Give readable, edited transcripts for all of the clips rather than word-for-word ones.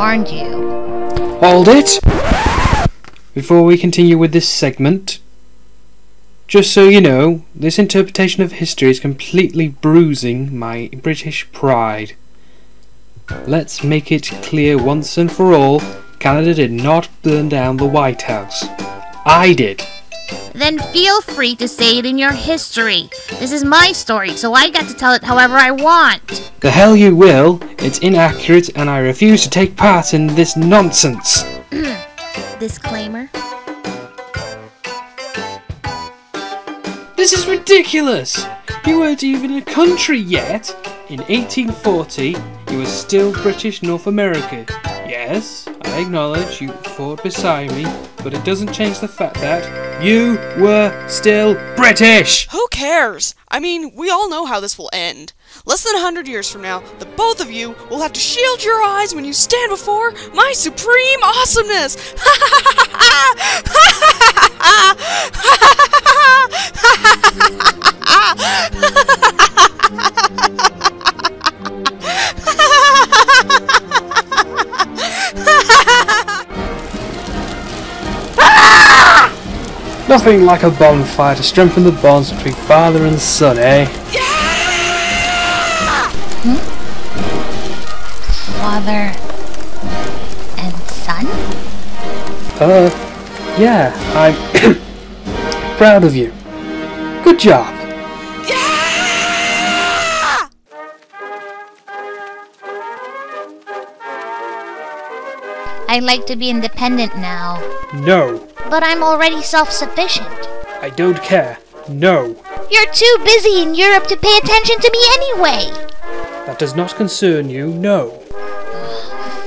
warned you. Hold it! Before we continue with this segment, just so you know, this interpretation of history is completely bruising my British pride. Let's make it clear once and for all, Canada did not burn down the White House. I did. Then feel free to say it in your history. This is my story, so I get to tell it however I want. The hell you will. It's inaccurate and I refuse to take part in this nonsense. Disclaimer. This is ridiculous! You weren't even a country yet! In 1840, you were still British North America. Yes, I acknowledge you fought beside me, but it doesn't change the fact that you were still British! Who cares? I mean, we all know how this will end. Less than 100 years from now, the both of you will have to shield your eyes when you stand before my supreme awesomeness! Nothing like a bonfire to strengthen the bonds between father and son, eh? Father and son? Yeah, I'm proud of you. Good job. I'd like to be independent now. No. But I'm already self-sufficient. I don't care. No. You're too busy in Europe to pay attention to me anyway. That does not concern you, no.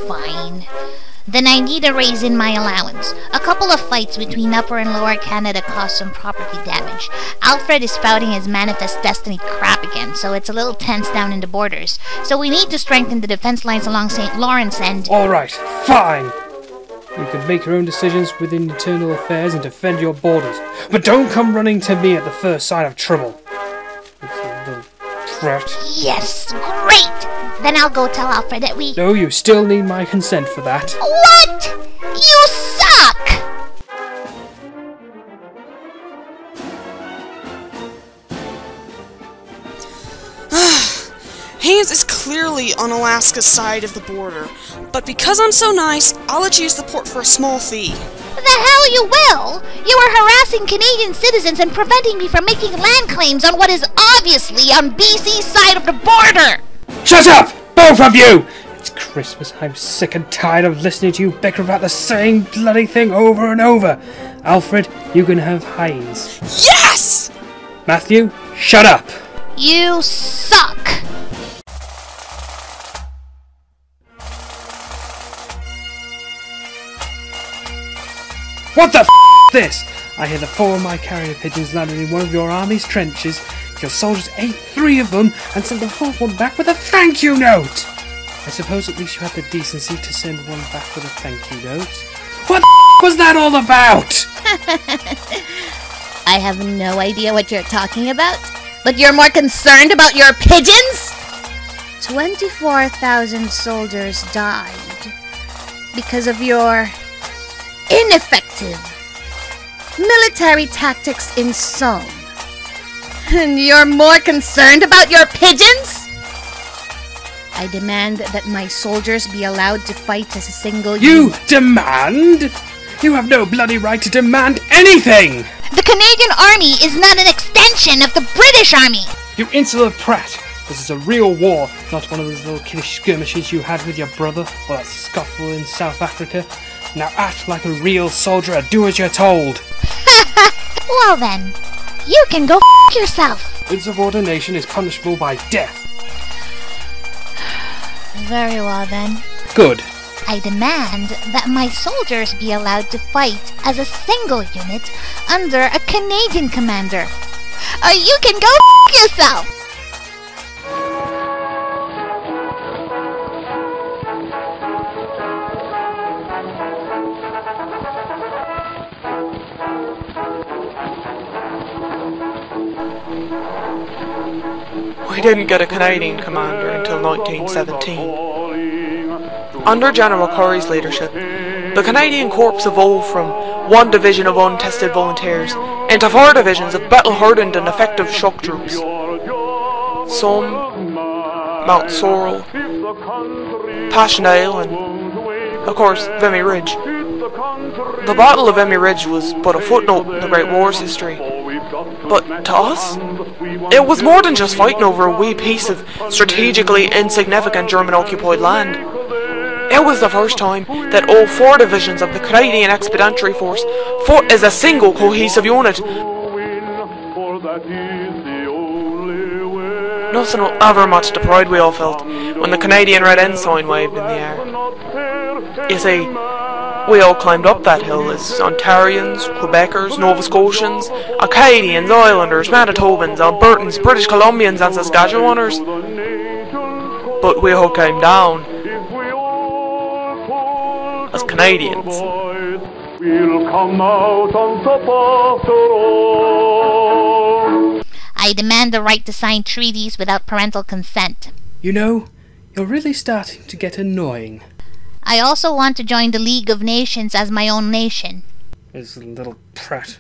Fine. Then I need a raise in my allowance. A couple of fights between Upper and Lower Canada caused some property damage. Alfred is spouting his Manifest Destiny crap again, so it's a little tense down in the borders. So we need to strengthen the defense lines along St. Lawrence and... Alright, fine! You can make your own decisions within internal affairs and defend your borders. But don't come running to me at the first sign of trouble. It's a little threat. Yes, great! Then I'll go tell Alfred that we... No, you still need my consent for that. What? You suck! Haynes is clearly on Alaska's side of the border, but because I'm so nice, I'll let you use the port for a small fee. The hell you will! You are harassing Canadian citizens and preventing me from making land claims on what is obviously on BC's side of the border! Shut up! Both of you! It's Christmas. I'm sick and tired of listening to you bicker about the same bloody thing over and over. Alfred, you can have Haynes. Yes! Matthew, shut up! You suck! What the f*** this? I hear that 4 of my carrier pigeons landed in one of your army's trenches. Your soldiers ate 3 of them and sent the 4th one back with a thank you note! I suppose at least you had the decency to send one back with a thank you note. What the f*** was that all about? I have no idea what you're talking about, but you're more concerned about your pigeons? 24,000 soldiers died because of your ineffective military tactics in Somme. And you're more concerned about your pigeons? I demand that my soldiers be allowed to fight as a single unit. You demand? You have no bloody right to demand anything! The Canadian Army is not an extension of the British Army! You insular prat! This is a real war, not one of those little kiddish skirmishes you had with your brother or that scuffle in South Africa. Now act like a real soldier and do as you're told! Well then, you can go f*** yourself! Insubordination is punishable by death. Very well then. Good. I demand that my soldiers be allowed to fight as a single unit under a Canadian commander. Or you can go f*** yourself! We didn't get a Canadian commander until 1917. Under General Curry's leadership, the Canadian Corps evolved from one division of untested volunteers into 4 divisions of battle-hardened and effective shock troops. Somme, Mount Sorrel, Passchendaele, and, of course, Vimy Ridge. The Battle of Vimy Ridge was but a footnote in the Great War's history. But to us, it was more than just fighting over a wee piece of strategically insignificant German-occupied land. It was the first time that all 4 divisions of the Canadian Expeditionary Force fought as a single cohesive unit. Nothing will ever match the pride we all felt when the Canadian Red Ensign waved in the air. You see, we all climbed up that hill as Ontarians, Quebecers, Nova Scotians, Acadians, Islanders, Manitobans, Albertans, British Columbians and Saskatchewaners. But we all came down as Canadians. We'll come out on top after all. I demand the right to sign treaties without parental consent. You know, you're really starting to get annoying. I also want to join the League of Nations as my own nation. This little prat.